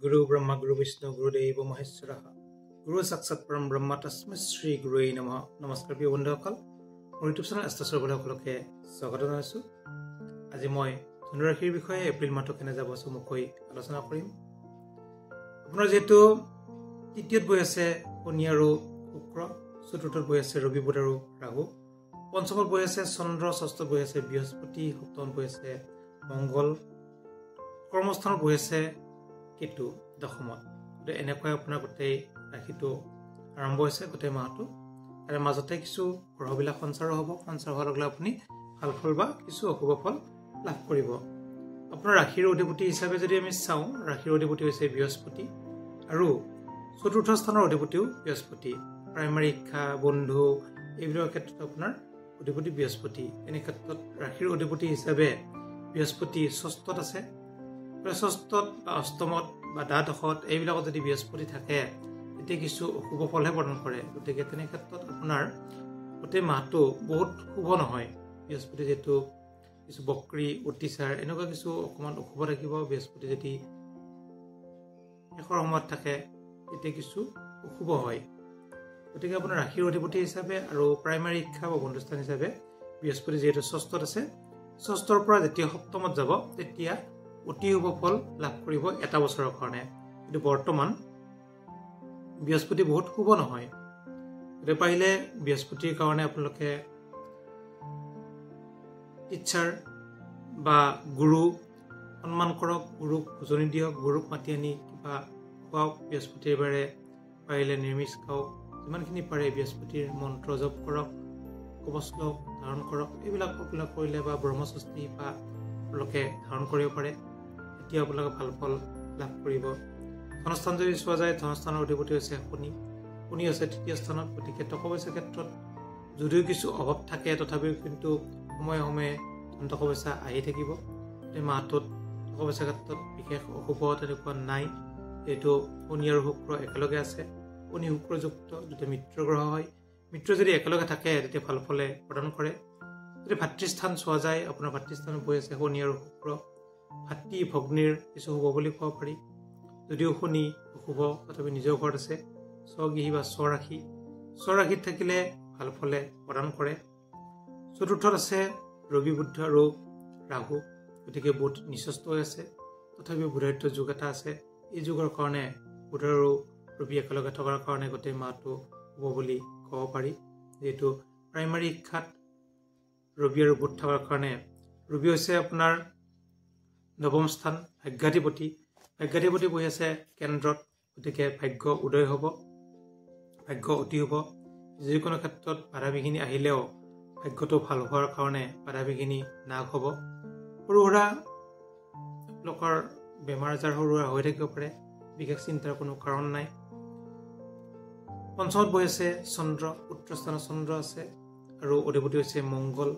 Guru Brahma Guru Vishnu Guru Deva Maheshwaraha Guru Saksat Param Brahma Tasmai Shri Guru Namaha Namaskar প্ৰিয় বন্ধুসকল মোৰ YouTube channel এষ্টাছৰ সকলোকে স্বাগত জনাইছো আজি মই ধনু ৰাশিৰ বিষয়ে এপ্ৰিল মাহটো কেনে যাব চমুকৈ আলোচনা কৰিম আপোনাৰ যেটো তৃতীয়ত বৈ আছে শনি আৰু শুক্ৰ চতুৰ্থত বৈ আছে ৰবি বুধ আৰু ৰাহু পঞ্চমত বৈ আছে চন্দ্ৰ ষষ্ঠত বৈ আছে বৃহস্পতি সপ্তমত বৈ আছে মংগল কৰ্মস্থানত বৈ আছে কেতু দশমত এনেকৈ আপোনাৰ গোটেই ৰাশিটো আৰম্ভ হৈছে গোটেই মাহটো আৰু মাজতে কিছু গ্ৰহবিলাক সঞ্চাৰ হ'ব সঞ্চাৰ হোৱাৰ লগে আপুনি ভাল ফল বা কিছু অশুভ ফল লাভ কৰিব আপোনাৰ ৰাশিৰ অধিপতি হিচাপে যদি আমি চাওঁ ৰাশিৰ অধিপতি হৈছে বৃহস্পতি আৰু চতুৰ্থ স্থানৰ অধিপতিও বৃহস্পতি প্ৰাইমাৰী শিক্ষা বন্ধু এইবিলাকৰ ক্ষেত্ৰত আপোনাৰ অধিপতি বৃহস্পতি এনে ক্ষেত্ৰত ৰাশিৰ অধিপতি হিচাপে বৃহস্পতি ষষ্ঠত আছে ষষ্ঠত বা অষ্টমত বা দ্বাদশত এইবিলাকত যদি বৃহস্পতি থাকে তেতিয়া কিছু অশুভ ফলহে প্ৰদান কৰে গতিকে তেনে ক্ষেত্ৰত আপোনাৰ গোটেই মাহটো বহুত শুভ নহয় বৃহস্পতি যেটো কিছু বক্ৰী অতিচাৰ এনেকুৱা কিছু অকমান অশুভ থাকিব বৃহস্পতি যদি শেষৰ সময়ত থাকে তেতিয়া কিছু অশুভ হয় গতিকে আপোনাৰ ৰাশিৰ অধিপতি হিচাপে আৰু প্ৰাইমাৰী শিক্ষা বা বন্ধুস্থান হিচাপে বৃহস্পতি যেটো ষষ্ঠত আছে ষষ্ঠৰ পৰা যেতিয়া সপ্তমত যাব তেতিয়া অতি শুভ ফল লাভ কৰিব এটা বছৰৰ কাৰণে কিন্তু বৰ্তমান বৃহস্পতি বহুত শুভ নহয় গতিকে পাৰিলে বৃহস্পতিৰ কাৰণে আপোনালোকে টিচাৰ বা গুৰু সন্মান কৰক গুৰুক পূজনী দিয়ক গুৰুক মাতি আনি কিবা খুৱাওক বৃহস্পতিৰ বাৰে পাৰিলে নিৰামিষ খাওক যিমানখিনি পাৰে বৃহস্পতিৰ মন্ত্ৰ জপ কৰক কবচ লওক ধাৰণ কৰক এইবিলাক আপোনালোকে কৰিলে বা ব্ৰহ্মষষ্ঠী বা আপোনালোকে ধাৰণ কৰিব পাৰে এতিয়া আপোনালোকে ভাল ফল লাভ কৰিব ধনস্থান যদি চোৱা যায় ধনস্থানৰ অধিপতি হৈছে শনি আছে তৃতীয় স্থানত গতিকে টকা পইচাৰ ক্ষেত্ৰত যদিও কিছু অভাৱ থাকে তথাপিও কিন্তু সময়ে সময়ে ধন টকা পইচা আহি থাকিব এই মাহটোত টকা পইচাৰ ক্ষেত্ৰত বিশেষ অশুভ তেনেকুৱা নাই এইটো শনি আৰু শুক্ৰ একেলগে আছে শনি শুক্ৰযুক্ত যদি মিত্ৰ গ্ৰহ হয় মিত্ৰ যদি একেলগে থাকে তেতিয়া ভাল ফলে প্ৰদান কৰে যদি ভাতৃস্থান চোৱা যায় আপোনাৰ ভাতৃস্থানত বহি আছে শনি আৰু শুক্ৰ ভাতৃ ভগ্নীৰ কিছু শুভ বুলি ক'ব পাৰি যদিও শনি অশুভ তথাপি নিজৰ ঘৰত আছে স্বগৃহী বা স্বৰাশিত থাকিলে ভাল ফলে প্ৰদান কৰে চতুৰ্থত আছে ৰবি বুধ আৰু ৰাহু গতিকে বুধ নিচস্ত হৈ আছে তথাপিও বুধাদিত্য যুগ এটা আছে এই যুগৰ কাৰণে বুধ আৰু ৰবি একেলগে থকাৰ কাৰণে গোটেই মাহটো শুভ বুলি ক'ব পাৰি যিহেতু প্ৰাইমাৰী শিক্ষাত ৰবি আৰু বুধ থকাৰ কাৰণে ৰবি হৈছে আপোনাৰ নৱম স্থান ভাগ্যাধিপতি বহি আছে কেন্দ্ৰত গতিকে ভাগ্য উদয় হ'ব ভাগ্য অতি হ'ব যিকোনো ক্ষেত্ৰত বাধা বিঘিনি আহিলেও ভাগ্যটো ভাল হোৱাৰ কাৰণে বাধা বিঘিনি নাশ হ'ব সৰু সুৰা লোকৰ বেমাৰ আজাৰ সৰু সুৰা হৈ থাকিব পাৰে বিশেষ চিন্তাৰ কোনো কাৰণ নাই পঞ্চমত বহি আছে চন্দ্ৰ উত্তৰ স্থানত চন্দ্ৰ আছে আৰু অধিপতি হৈছে মংগল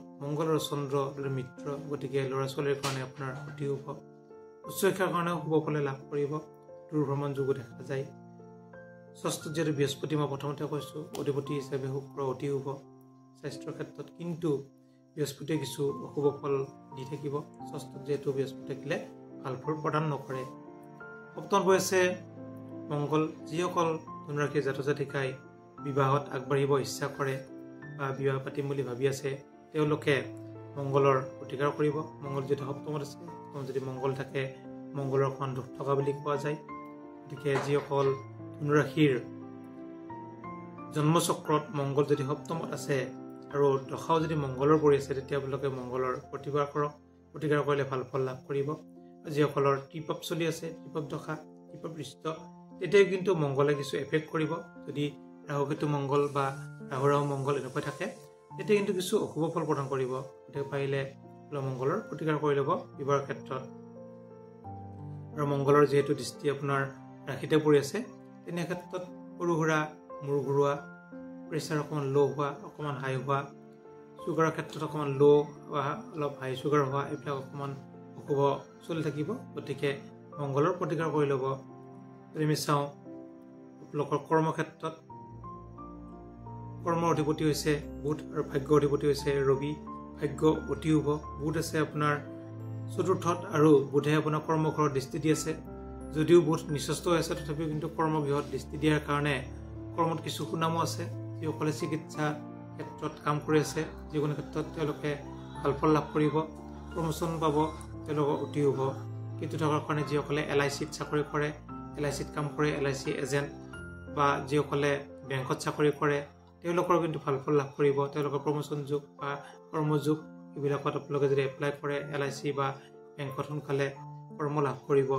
আৰু চন্দ্ৰ মিত্ৰ গতিকে ল'ৰা ছোৱালীৰ কাৰণে আপোনাৰ অতি শুভ উচ্চ শিক্ষাৰ কাৰণেও শুভ ফলে লাভ কৰিব দূৰভ্ৰমণ যোগো দেখা যায় ষষ্ঠত যিহেতু বৃহস্পতি মই প্ৰথমতে কৈছোঁ অধিপতি হিচাপে শুক্ৰ অতি শুভ স্বাস্থ্যৰ ক্ষেত্ৰত কিন্তু বৃহস্পতিয়ে কিছু অশুভ ফল দি থাকিব ষষ্ঠত যিহেতু বৃহস্পতি থাকিলে ভাল ফল প্ৰদান নকৰে সপ্তমত বহি আছে মংগল যিসকল ধনুৰাশিৰ জাতক জাতিকাই বিবাহত আগবাঢ়িব ইচ্ছা কৰে বা বিবাহ পাতিম বুলি ভাবি আছে তেওঁলোকে মংগলৰ প্ৰতিকাৰ কৰিব মংগল যদি সপ্তমত আছে যদি মংগল থাকে মংগলৰ অকণমান দুখ থকা বুলি কোৱা যায় গতিকে যিসকল ধনুৰাশিৰ জন্মচক্ৰত মংগল যদি সপ্তমত আছে আৰু দশাও যদি মংগলৰ পৰি আছে তেতিয়া আপোনালোকে মংগলৰ প্ৰতিকাৰ কৰক প্ৰতিকাৰ কৰিলে ভাল ফল লাভ কৰিব যিসকলৰ ত্ৰিপৱ চলি আছে ত্ৰিপৱ দশা ত্ৰিপৱ দৃষ্ট তেতিয়াও কিন্তু মংগলে কিছু এফেক্ট কৰিব যদি ৰাহু কেতু মংগল বা ৰাহু মংগল এনেকৈ থাকে তেতিয়া কিন্তু কিছু অশুভ ফল প্ৰদান কৰিব গতিকে পাৰিলে মংগলৰ প্ৰতিকাৰ কৰি ল'ব বিবাহৰ ক্ষেত্ৰত আৰু মংগলৰ যিহেতু দৃষ্টি আপোনাৰ ৰাশিতে পৰি আছে তেনে ক্ষেত্ৰত সৰু সুৰা মূৰ ঘূৰোৱা প্ৰেছাৰ অকণমান ল' হোৱা অকণমান হাই হোৱা চুগাৰৰ ক্ষেত্ৰত অকণমান ল' বা অলপ হাই চুগাৰ হোৱা এইবিলাক অকণমান অশুভ চলি থাকিব গতিকে মংগলৰ প্ৰতিকাৰ কৰি ল'ব যদি আমি চাওঁ লোকৰ কৰ্মক্ষেত্ৰত কৰ্মৰ অধিপতি হৈছে বুধ আৰু ভাগ্য অধিপতি হৈছে ৰবি ভাগ্য অতি শুভ বুধ আছে আপোনাৰ চতুৰ্থত আৰু বুধে আপোনাৰ কৰ্মঘৰৰ দৃষ্টি দি আছে যদিও বহুত নিচষ্ট হৈ আছে তথাপিও কিন্তু কৰ্মগৃহত দৃষ্টি দিয়াৰ কাৰণে কৰ্মত কিছু সুনামো আছে যিসকলে চিকিৎসা ক্ষেত্ৰত কাম কৰি আছে যিকোনো ক্ষেত্ৰত তেওঁলোকে ভাল ফল লাভ কৰিব প্ৰমোচন পাব তেওঁলোকৰ অতি হ'ব কিন্তু থকাৰ কাৰণে যিসকলে LICত চাকৰি কৰে LICত কাম কৰে LIC এজেণ্ট বা যিসকলে বেংকত চাকৰি কৰে তেওঁলোকৰ কিন্তু ভাল ফল লাভ কৰিব তেওঁলোকৰ প্ৰমোচন যোগ বা কৰ্মযোগ এইবিলাকত আপোনালোকে যদি এপ্লাই কৰে LIC বা বেংকত সোনকালে কৰ্ম লাভ কৰিব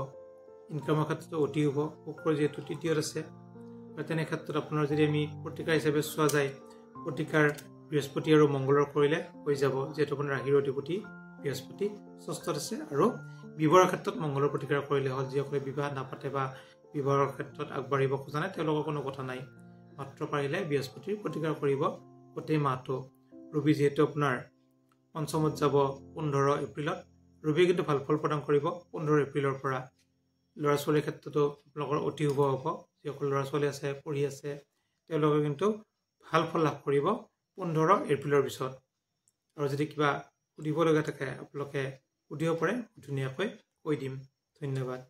ইনকামৰ ক্ষেত্ৰত অতি হ'ব শুক্ৰ যিহেতু তৃতীয়ত আছে আৰু তেনে ক্ষেত্ৰত আপোনাৰ যদি আমি প্ৰতিকাৰ হিচাপে চোৱা যায় প্ৰতিকাৰ বৃহস্পতি আৰু মংগলৰ কৰিলে হৈ যাব যিহেতু আপোনাৰ ৰাশিৰ অধিপতি বৃহস্পতি ষষ্ঠত আছে আৰু বিবাহৰ ক্ষেত্ৰত মংগলৰ প্ৰতিকাৰ কৰিলে হ'ল যিসকলে বিবাহ নাপাতে বা বিবাহৰ ক্ষেত্ৰত আগবাঢ়িব খোজা নাই তেওঁলোকৰ কোনো কথা নাই মাত্ৰ পাৰিলে বৃহস্পতিৰ প্ৰতিকাৰ কৰিব গোটেই মাহটো ৰবি যিহেতু আপোনাৰ পঞ্চমত যাব 15 এপ্ৰিলত ৰবি কিন্তু ভাল ফল প্ৰদান কৰিব 15 এপ্ৰিলৰ পৰা ল'ৰা ছোৱালীৰ ক্ষেত্ৰতো আপোনালোকৰ অতি শুভ হ'ব যিসকল ল'ৰা ছোৱালী আছে পঢ়ি আছে তেওঁলোকে কিন্তু ভাল ফল লাভ কৰিব 15 এপ্ৰিলৰ পিছত আৰু যদি কিবা সুধিবলগীয়া থাকে আপোনালোকে সুধিব পাৰে ধুনীয়াকৈ কৈ দিম ধন্যবাদ